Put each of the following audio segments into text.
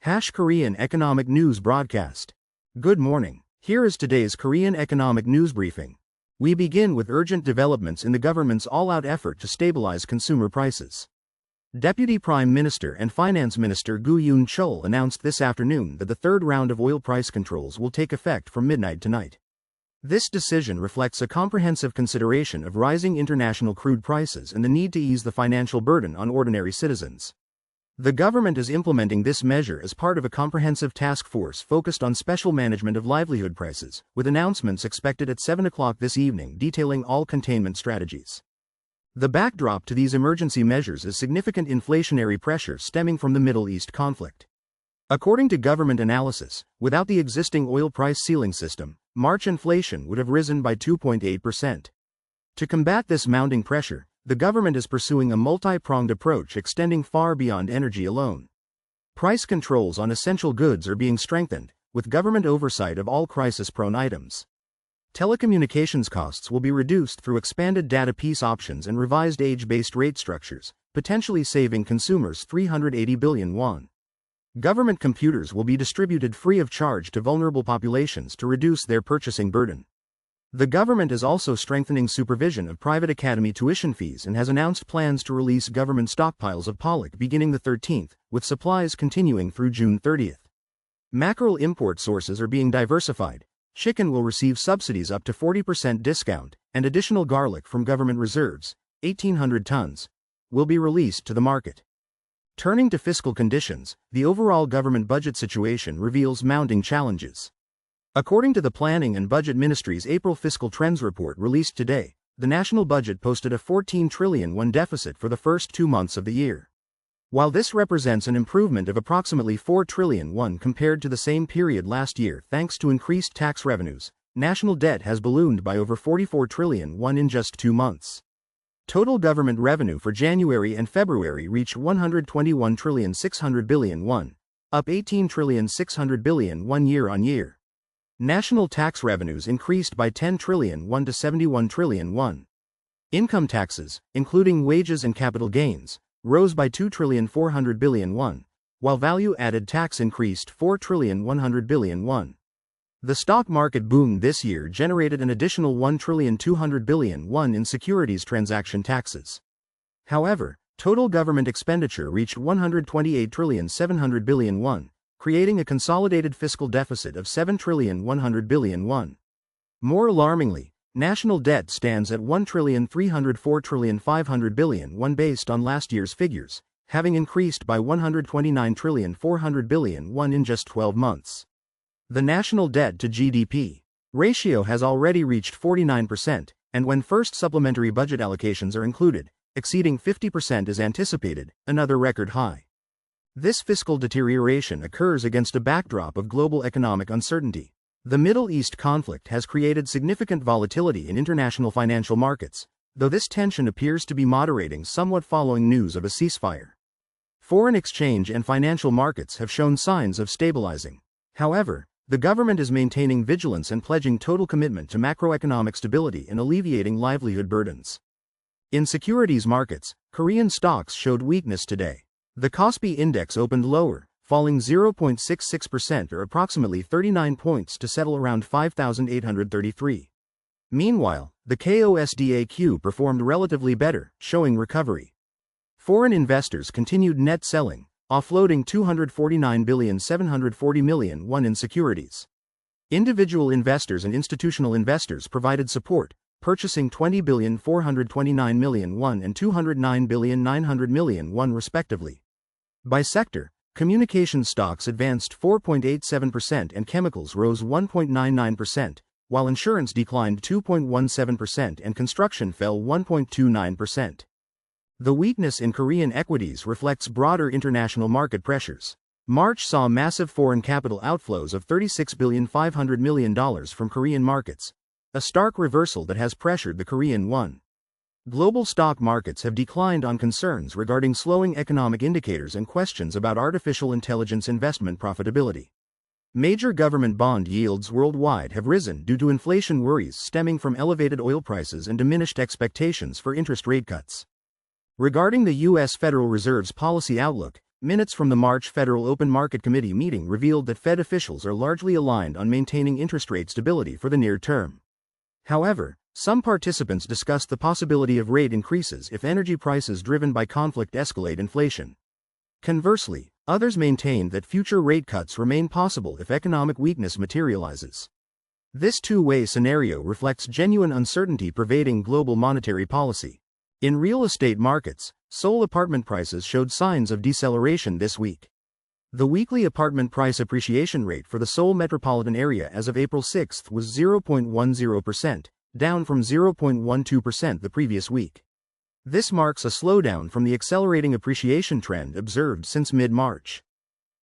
Korean Economic News Broadcast. Good morning. Here is today's Korean Economic News Briefing. We begin with urgent developments in the government's all-out effort to stabilize consumer prices. Deputy Prime Minister and Finance Minister Gu Yoon-chol announced this afternoon that the third round of oil price controls will take effect from midnight tonight. This decision reflects a comprehensive consideration of rising international crude prices and the need to ease the financial burden on ordinary citizens. The government is implementing this measure as part of a comprehensive task force focused on special management of livelihood prices, with announcements expected at 7 o'clock this evening detailing all containment strategies. The backdrop to these emergency measures is significant inflationary pressure stemming from the Middle East conflict. According to government analysis, without the existing oil price ceiling system, March inflation would have risen by 2.8%. To combat this mounting pressure, the government is pursuing a multi-pronged approach extending far beyond energy alone. Price controls on essential goods are being strengthened, with government oversight of all crisis-prone items. Telecommunications costs will be reduced through expanded data piece options and revised age-based rate structures, potentially saving consumers 380 billion won. Government computers will be distributed free of charge to vulnerable populations to reduce their purchasing burden. The government is also strengthening supervision of private academy tuition fees and has announced plans to release government stockpiles of POLIC beginning the 13th, with supplies continuing through June 30th. Mackerel import sources are being diversified. Chicken will receive subsidies up to 40% discount, and additional garlic from government reserves, 1,800 tons, will be released to the market. Turning to fiscal conditions, the overall government budget situation reveals mounting challenges. According to the Planning and Budget Ministry's April Fiscal Trends Report released today, the national budget posted a 14 trillion won deficit for the first 2 months of the year. While this represents an improvement of approximately 4 trillion won compared to the same period last year thanks to increased tax revenues, national debt has ballooned by over 44 trillion won in just 2 months. Total government revenue for January and February reached 121 trillion 600 billion won, up 18 trillion 600 billion won year-on-year. National tax revenues increased by 10 trillion won to 71 trillion won. Income taxes, including wages and capital gains, rose by 2 trillion 400 billion won, while value-added tax increased 4 trillion 100 billion won. The stock market boom this year generated an additional 1 trillion 200 billion won in securities transaction taxes. However, total government expenditure reached 128 trillion 700 billion won, creating a consolidated fiscal deficit of 7 trillion 100 billion won. More alarmingly, national debt stands at 1 trillion 304 trillion 500 billion won based on last year's figures, having increased by 129 trillion 400 billion won in just 12 months. The national debt to GDP ratio has already reached 49%, and when first supplementary budget allocations are included, exceeding 50% is anticipated, another record high. This fiscal deterioration occurs against a backdrop of global economic uncertainty. The Middle East conflict has created significant volatility in international financial markets, though this tension appears to be moderating somewhat following news of a ceasefire. Foreign exchange and financial markets have shown signs of stabilizing. However, the government is maintaining vigilance and pledging total commitment to macroeconomic stability and alleviating livelihood burdens. In securities markets, Korean stocks showed weakness today. The Kospi index opened lower, falling 0.66% or approximately 39 points to settle around 5,833. Meanwhile, the KOSDAQ performed relatively better, showing recovery. Foreign investors continued net selling, offloading 249 billion 740 million won in securities. Individual investors and institutional investors provided support, purchasing 20 billion 429 million won and 209 billion 900 million won respectively. By sector, communications stocks advanced 4.87% and chemicals rose 1.99%, while insurance declined 2.17% and construction fell 1.29%. The weakness in Korean equities reflects broader international market pressures. March saw massive foreign capital outflows of $36 billion 500 million from Korean markets, a stark reversal that has pressured the Korean won. Global stock markets have declined on concerns regarding slowing economic indicators and questions about artificial intelligence investment profitability. Major government bond yields worldwide have risen due to inflation worries stemming from elevated oil prices and diminished expectations for interest rate cuts. Regarding the U.S. Federal Reserve's policy outlook, Minutes from the March Federal Open Market Committee meeting revealed that Fed officials are largely aligned on maintaining interest rate stability for the near term. However, some participants discussed the possibility of rate increases if energy prices driven by conflict escalate inflation. Conversely, others maintained that future rate cuts remain possible if economic weakness materializes. This two-way scenario reflects genuine uncertainty pervading global monetary policy. In real estate markets, Seoul apartment prices showed signs of deceleration this week. The weekly apartment price appreciation rate for the Seoul metropolitan area as of April 6 was 0.10%, down from 0.12% the previous week. This marks a slowdown from the accelerating appreciation trend observed since mid-March.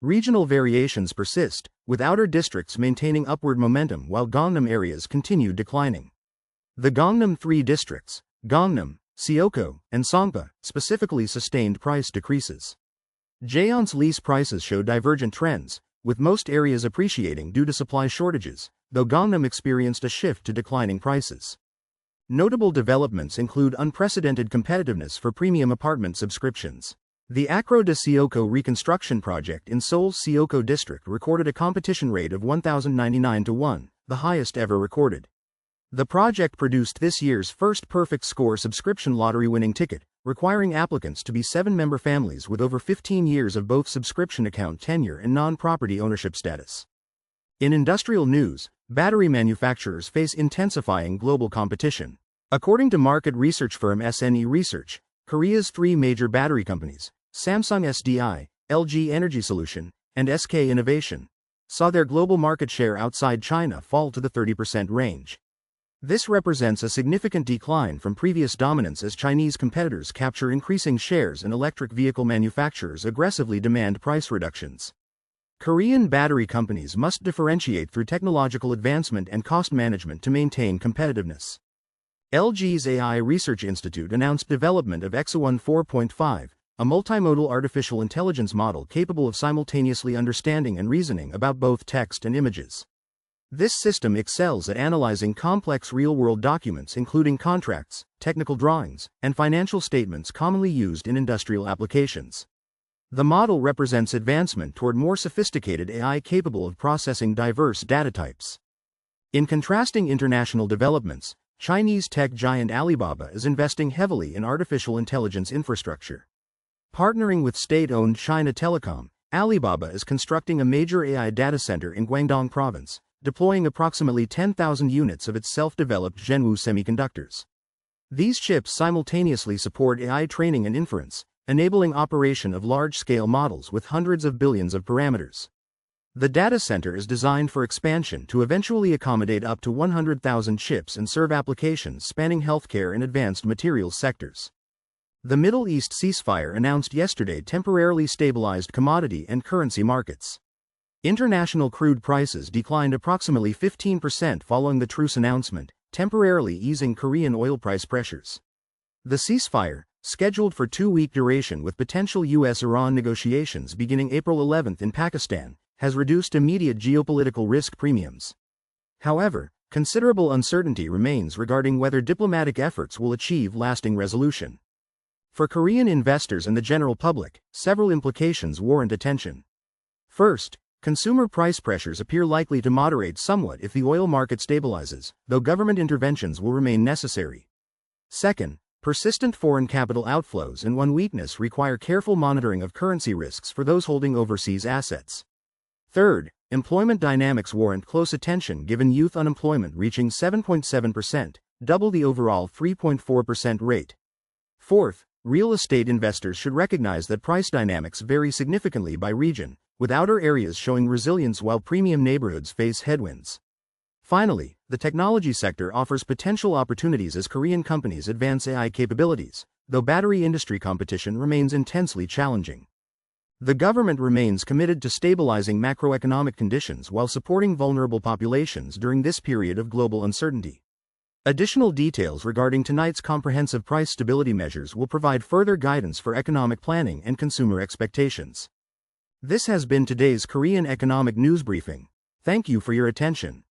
Regional variations persist, with outer districts maintaining upward momentum while Gangnam areas continue declining. The Gangnam 3 districts, Gangnam, Seocho, and Songpa, specifically sustained price decreases. Jaeon's lease prices show divergent trends, with most areas appreciating due to supply shortages, though Gangnam experienced a shift to declining prices. Notable developments include unprecedented competitiveness for premium apartment subscriptions. The Acro de Seocho reconstruction project in Seoul's Seocho district recorded a competition rate of 1,099 to 1, the highest ever recorded. The project produced this year's first perfect score subscription lottery-winning ticket, requiring applicants to be 7-member families with over 15 years of both subscription account tenure and non-property ownership status. In industrial news, battery manufacturers face intensifying global competition. According to market research firm SNE Research, Korea's 3 major battery companies, Samsung SDI, LG Energy Solution, and SK Innovation, saw their global market share outside China fall to the 30% range. This represents a significant decline from previous dominance as Chinese competitors capture increasing shares and electric vehicle manufacturers aggressively demand price reductions. Korean battery companies must differentiate through technological advancement and cost management to maintain competitiveness. LG's AI Research Institute announced development of Exaone 4.5, a multimodal artificial intelligence model capable of simultaneously understanding and reasoning about both text and images. This system excels at analyzing complex real-world documents including contracts, technical drawings, and financial statements commonly used in industrial applications. The model represents advancement toward more sophisticated AI capable of processing diverse data types. In contrasting international developments, Chinese tech giant Alibaba is investing heavily in artificial intelligence infrastructure. Partnering with state-owned China Telecom, Alibaba is constructing a major AI data center in Guangdong Province, deploying approximately 10,000 units of its self-developed Zhenwu semiconductors. These chips simultaneously support AI training and inference, enabling operation of large-scale models with hundreds of billions of parameters. The data center is designed for expansion to eventually accommodate up to 100,000 chips and serve applications spanning healthcare and advanced materials sectors. The Middle East ceasefire announced yesterday temporarily stabilized commodity and currency markets. International crude prices declined approximately 15% following the truce announcement, temporarily easing Korean oil price pressures. The ceasefire, scheduled for 2-week duration with potential U.S.-Iran negotiations beginning April 11 in Pakistan, has reduced immediate geopolitical risk premiums. However, considerable uncertainty remains regarding whether diplomatic efforts will achieve lasting resolution. For Korean investors and the general public, several implications warrant attention. First, consumer price pressures appear likely to moderate somewhat if the oil market stabilizes, though government interventions will remain necessary. Second, persistent foreign capital outflows and won weakness require careful monitoring of currency risks for those holding overseas assets. Third, employment dynamics warrant close attention given youth unemployment reaching 7.7%, double the overall 3.4% rate. Fourth, real estate investors should recognize that price dynamics vary significantly by region, with outer areas showing resilience while premium neighborhoods face headwinds. Finally, the technology sector offers potential opportunities as Korean companies advance AI capabilities, though battery industry competition remains intensely challenging. The government remains committed to stabilizing macroeconomic conditions while supporting vulnerable populations during this period of global uncertainty. Additional details regarding tonight's comprehensive price stability measures will provide further guidance for economic planning and consumer expectations. This has been today's Korean Economic News Briefing. Thank you for your attention.